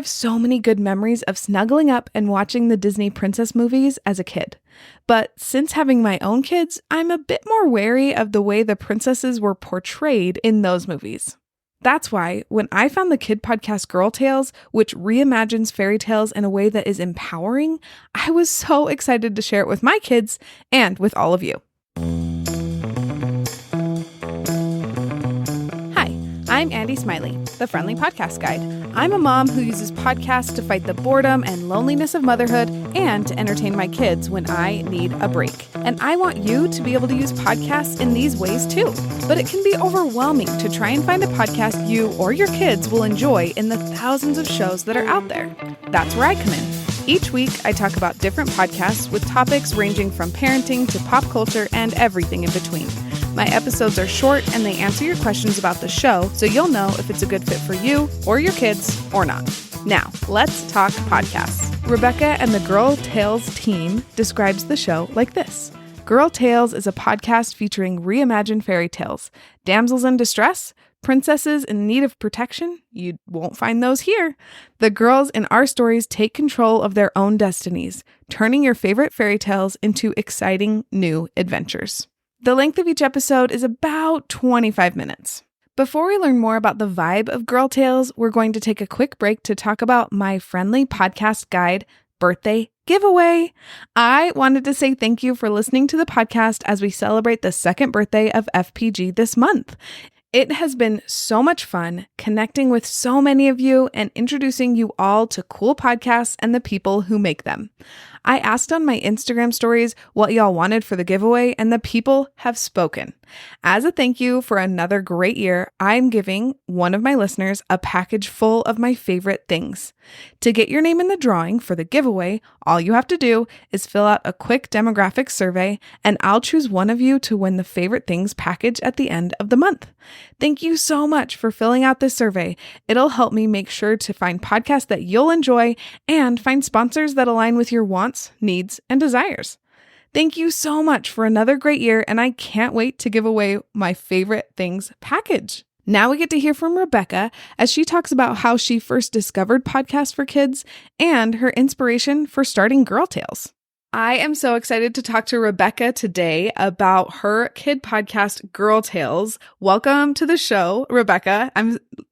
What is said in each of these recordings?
have so many good memories of snuggling up and watching the Disney princess movies as a kid. But since having my own kids, I'm a bit more wary of the way the princesses were portrayed in those movies. That's why when I found the kid podcast Girl Tales, which reimagines fairy tales in a way that is empowering, I was so excited to share it with my kids and with all of you. Hi, I'm Andy Smiley, the Friendly Podcast Guide. I'm a mom who uses podcasts to fight the boredom and loneliness of motherhood and to entertain my kids when I need a break. And I want you to be able to use podcasts in these ways too. But it can be overwhelming to try and find a podcast you or your kids will enjoy in the thousands of shows that are out there. That's where I come in. Each week, I talk about different podcasts with topics ranging from parenting to pop culture and everything in between. My episodes are short and they answer your questions about the show, so you'll know if it's a good fit for you or your kids or not. Now, let's talk podcasts. Rebecca and the Girl Tales team describes the show like this. Girl Tales is a podcast featuring reimagined fairy tales, damsels in distress, princesses in need of protection. You won't find those here. The girls in our stories take control of their own destinies, turning your favorite fairy tales into exciting new adventures. The length of each episode is about 25 minutes. Before we learn more about the vibe of Girl Tales, we're going to take a quick break to talk about my Friendly Podcast Guide birthday giveaway. I wanted to say thank you for listening to the podcast as we celebrate the second birthday of FPG this month. It has been so much fun connecting with so many of you and introducing you all to cool podcasts and the people who make them. I asked on my Instagram stories what y'all wanted for the giveaway, and the people have spoken. As a thank you for another great year, I'm giving one of my listeners a package full of my favorite things. To get your name in the drawing for the giveaway, all you have to do is fill out a quick demographic survey, and I'll choose one of you to win the favorite things package at the end of the month. Thank you so much for filling out this survey. It'll help me make sure to find podcasts that you'll enjoy and find sponsors that align with your wants, needs, and desires. Thank you so much for another great year, and I can't wait to give away my favorite things package. Now we get to hear from Rebecca as she talks about how she first discovered podcasts for kids and her inspiration for starting Girl Tales. I am so excited to talk to Rebecca today about her kid podcast, Girl Tales. Welcome to the show, Rebecca.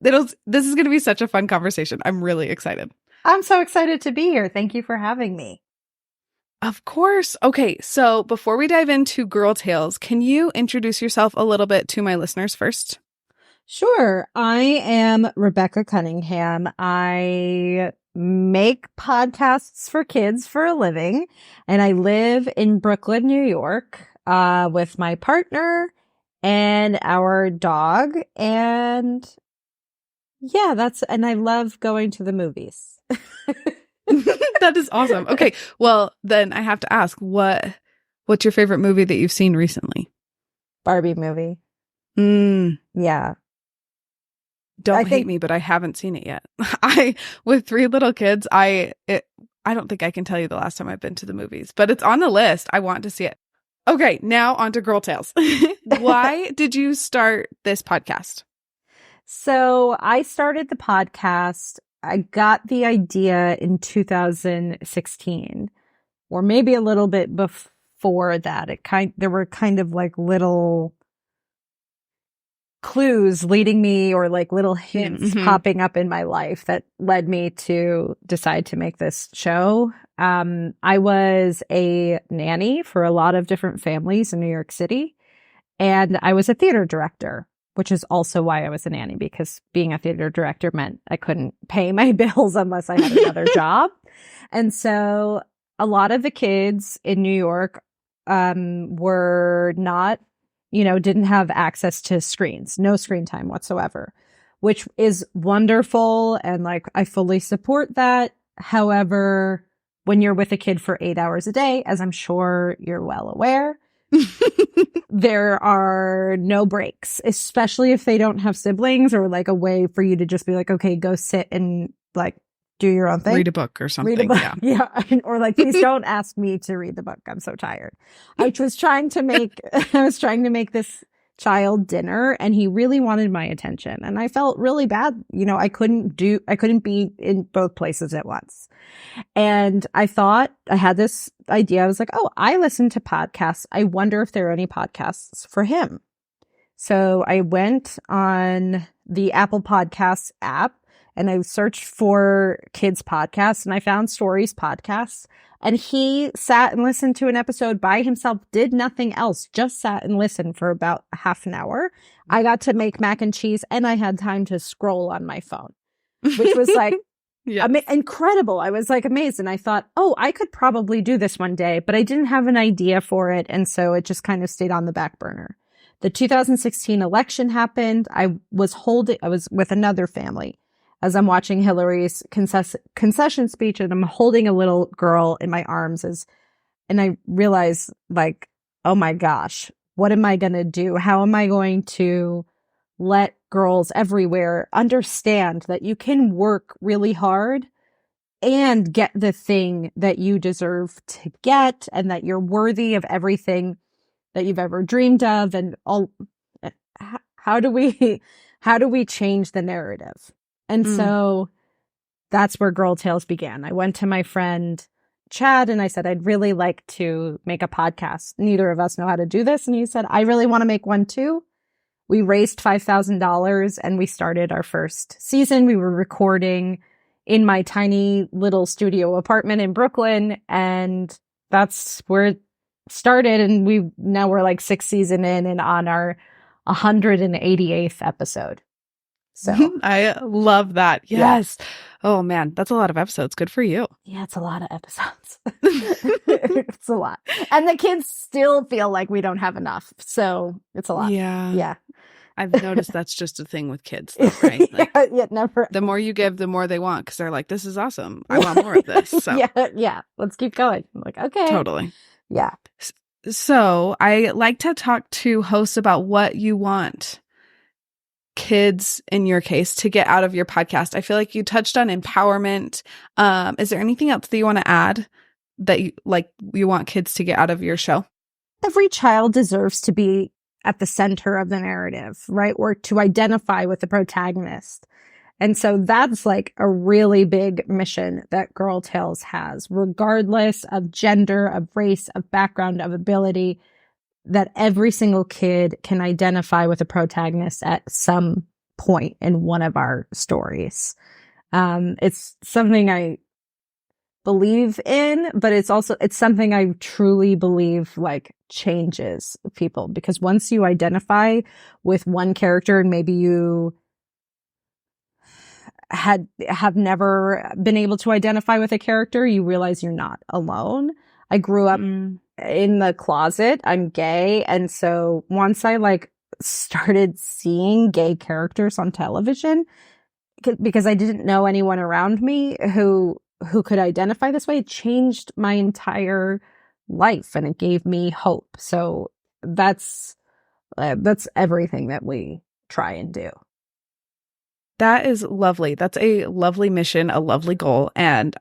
This is going to be such a fun conversation. I'm really excited. I'm so excited to be here. Thank you for having me. Of course. Okay, so before we dive into Girl Tales, can you introduce yourself a little bit to my listeners first? Sure. I am Rebecca Cunningham. I make podcasts for kids for a living, and I live in Brooklyn, New York, with my partner and our dog. And yeah, and I love going to the movies. That is awesome. Okay, well, then I have to ask, what's your favorite movie that you've seen recently? Barbie movie. Yeah. Don't hate me, but I haven't seen it yet. With 3 little kids, I don't think I can tell you the last time I've been to the movies, but it's on the list. I want to see it. Okay, now on to Girl Tales. Why did you start this podcast? So I started the podcast. I got the idea in 2016, or maybe a little bit before that. There were kind of like little clues leading me, or like little hints popping up in my life that led me to decide to make this show. I was a nanny for a lot of different families in New York City, and I was a theater director, which is also why I was a nanny, because being a theater director meant I couldn't pay my bills unless I had another job. And so a lot of the kids in New York were not, didn't have access to screens, no screen time whatsoever, which is wonderful. And like, I fully support that. However, when you're with a kid for 8 hours a day, as I'm sure you're well aware, there are no breaks, especially if they don't have siblings or like a way for you to just be like, okay, go sit and like do your own thing. Read a book or something. Read a book. Yeah. Or like, please don't ask me to read the book. I'm so tired. I was trying to make this child dinner and he really wanted my attention. And I felt really bad. You know, I couldn't be in both places at once. And I thought I had this idea. I was like, oh, I listen to podcasts. I wonder if there are any podcasts for him. So I went on the Apple Podcasts app and I searched for kids podcasts and I found Stories podcasts. And he sat and listened to an episode by himself, did nothing else, just sat and listened for about half an hour. I got to make mac and cheese and I had time to scroll on my phone, which was like incredible. I was like amazed. And I thought, oh, I could probably do this one day, but I didn't have an idea for it. And so it just kind of stayed on the back burner. The 2016 election happened. I was with another family as I'm watching Hillary's concession speech, and I'm holding a little girl in my arms and I realized, like, oh my gosh, what am I going to do? How am I going to let girls everywhere understand that you can work really hard and get the thing that you deserve to get, and that you're worthy of everything that you've ever dreamed of? And all, how do we change the narrative? And so that's where Girl Tales began. I went to my friend Chad and I said, I'd really like to make a podcast. Neither of us know how to do this. And he said, I really want to make one too. We raised $5,000 and we started our first season. We were recording in my tiny little studio apartment in Brooklyn. And that's where it started. And we're like 6th season in and on our 188th episode. So I love that. Yes. Yeah. Oh man, that's a lot of episodes. Good for you. Yeah, it's a lot of episodes. It's a lot. And the kids still feel like we don't have enough. So it's a lot. Yeah. Yeah. I've noticed that's just a thing with kids, though, right? Like, yeah, never. The more you give, the more they want, because they're like, this is awesome. I want more of this. So yeah. Let's keep going. I'm like, okay. Totally. Yeah. So I like to talk to hosts about what you want kids, in your case, to get out of your podcast. I feel like you touched on empowerment. Is there anything else that you want to add that you want kids to get out of your show? Every child deserves to be at the center of the narrative, right? Or to identify with the protagonist. And so that's like a really big mission that Girl Tales has, regardless of gender, of race, of background, of ability, that every single kid can identify with a protagonist at some point in one of our stories. It's something I believe in, but it's something I truly believe like changes people, because once you identify with one character and maybe you have never been able to identify with a character, you realize you're not alone. I grew up in the closet. I'm gay. And so once I started seeing gay characters on television, because I didn't know anyone around me who could identify this way, it changed my entire life and it gave me hope. So that's everything that we try and do. That is lovely. That's a lovely mission, a lovely goal. And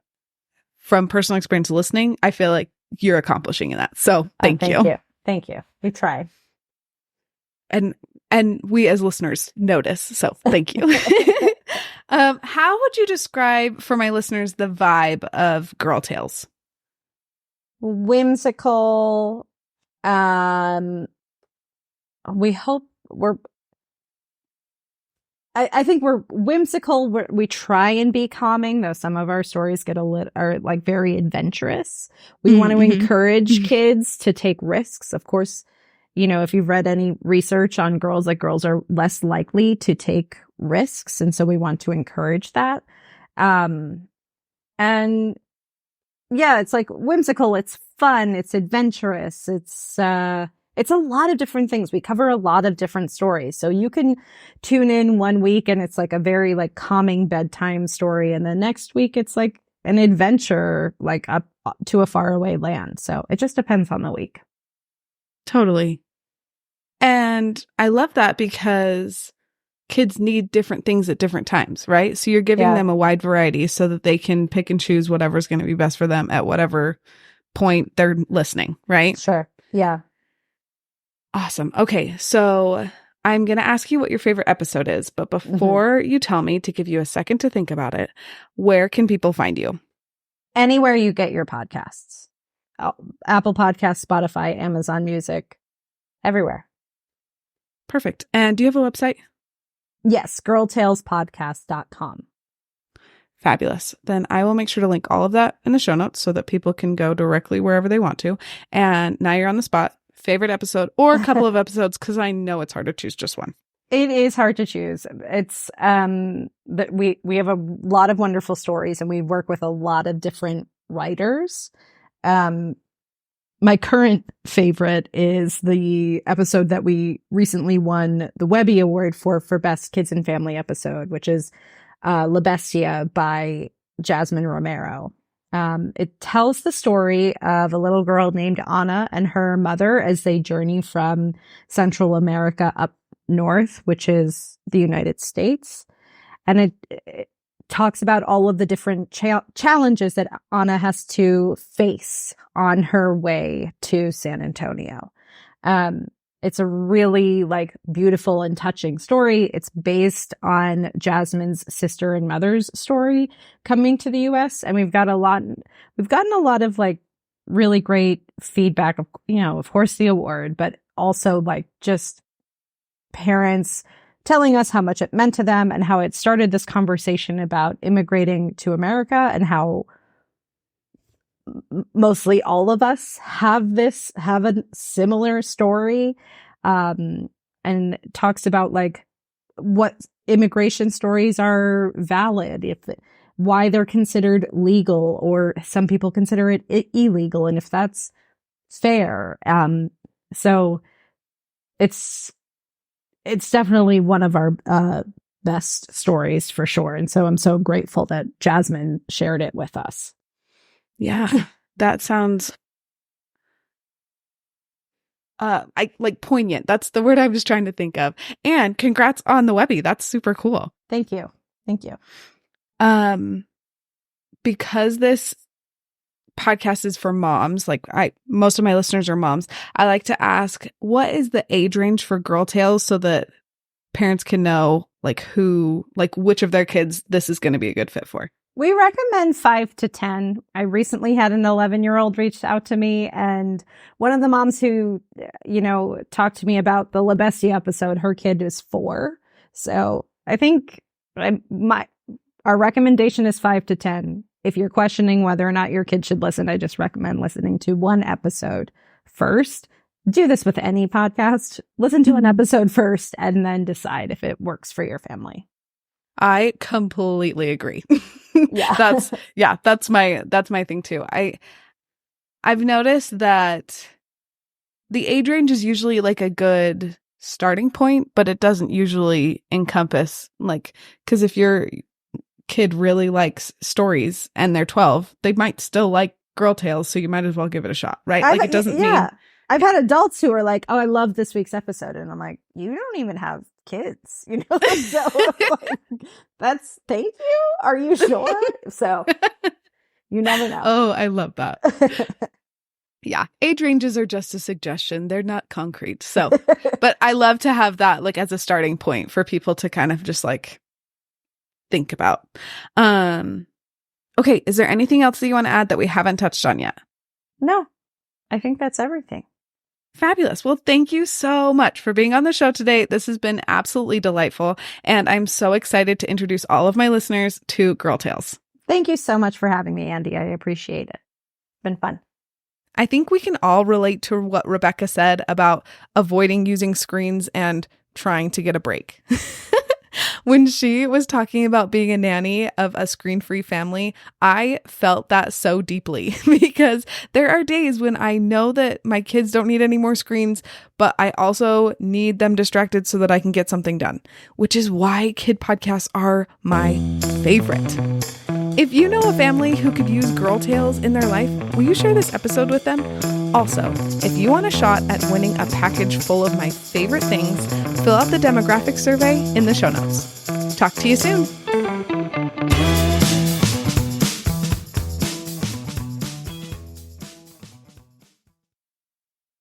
from personal experience listening, I feel like you're accomplishing that. So thank you. Thank you. We try. And we as listeners notice. So thank you. How would you describe for my listeners the vibe of Girl Tales? Whimsical. I think we're whimsical. We try and be calming, though some of our stories are like very adventurous. We want to encourage kids to take risks. Of course, if you've read any research on girls, like girls are less likely to take risks. And so we want to encourage that. And yeah, it's like whimsical. It's fun. It's adventurous. It's a lot of different things. We cover a lot of different stories. So you can tune in one week and it's like a very like calming bedtime story. And the next week it's like an adventure, like up to a faraway land. So it just depends on the week. Totally. And I love that because kids need different things at different times, right? So you're giving them a wide variety so that they can pick and choose whatever's going to be best for them at whatever point they're listening, right? Sure. Yeah. Awesome. Okay, so I'm going to ask you what your favorite episode is, but before you tell me, to give you a second to think about it, where can people find you? Anywhere you get your podcasts. Apple Podcasts, Spotify, Amazon Music, everywhere. Perfect. And do you have a website? Yes, girltalespodcast.com. Fabulous. Then I will make sure to link all of that in the show notes so that people can go directly wherever they want to. And now you're on the spot. Favorite episode or a couple of episodes, because I know it's hard to choose just one. It is hard to choose. It's that we have a lot of wonderful stories, and we work with a lot of different writers. My current favorite is the episode that we recently won the Webby Award for Best Kids and Family episode, which is La Bestia by Jasmine Romero. It tells the story of a little girl named Anna and her mother as they journey from Central America up north, which is the United States. And it talks about all of the different challenges that Anna has to face on her way to San Antonio. It's a really beautiful and touching story. It's based on Jasmine's sister and mother's story coming to the US. And we've gotten a lot of really great feedback of course the award, but also just parents telling us how much it meant to them and how it started this conversation about immigrating to America, and how mostly all of us have a similar story, and talks about what immigration stories are valid, why they're considered legal, or some people consider it illegal, and if that's fair. So it's definitely one of our best stories for sure. And so I'm so grateful that Jasmine shared it with us. Yeah, that sounds poignant. That's the word I was trying to think of. And congrats on the Webby. That's super cool. Thank you. Because this podcast is for moms, most of my listeners are moms, I like to ask, what is the age range for Girl Tales so that parents can know which of their kids this is going to be a good fit for? We recommend 5 to 10. I recently had an 11-year-old reach out to me, and one of the moms who, talked to me about the La Bestia episode, her kid is 4. So I think our recommendation is 5 to 10. If you're questioning whether or not your kid should listen, I just recommend listening to one episode first. Do this with any podcast. Listen to an episode first and then decide if it works for your family. I completely agree. Yeah. That's my thing too. I've noticed that the age range is usually a good starting point, but it doesn't usually encompass because if your kid really likes stories and they're 12, they might still like Girl Tales, so you might as well give it a shot, right? It doesn't mean. I've had adults who are like, "Oh, I love this week's episode," and I'm like, "You don't even have kids, So that's thank you. Are you sure? So you never know. Oh, I love that. Yeah, age ranges are just a suggestion; they're not concrete. So, but I love to have that as a starting point for people to kind of just think about. Okay, is there anything else that you want to add that we haven't touched on yet? No, I think that's everything. Fabulous. Well, thank you so much for being on the show today. This has been absolutely delightful, and I'm so excited to introduce all of my listeners to Girl Tales. Thank you so much for having me, Andy. I appreciate it. It's been fun. I think we can all relate to what Rebecca said about avoiding using screens and trying to get a break. When she was talking about being a nanny of a screen-free family, I felt that so deeply because there are days when I know that my kids don't need any more screens, but I also need them distracted so that I can get something done, which is why kid podcasts are my favorite. If you know a family who could use Girl Tales in their life, will you share this episode with them? Also, if you want a shot at winning a package full of my favorite things, fill out the demographic survey in the show notes. Talk to you soon.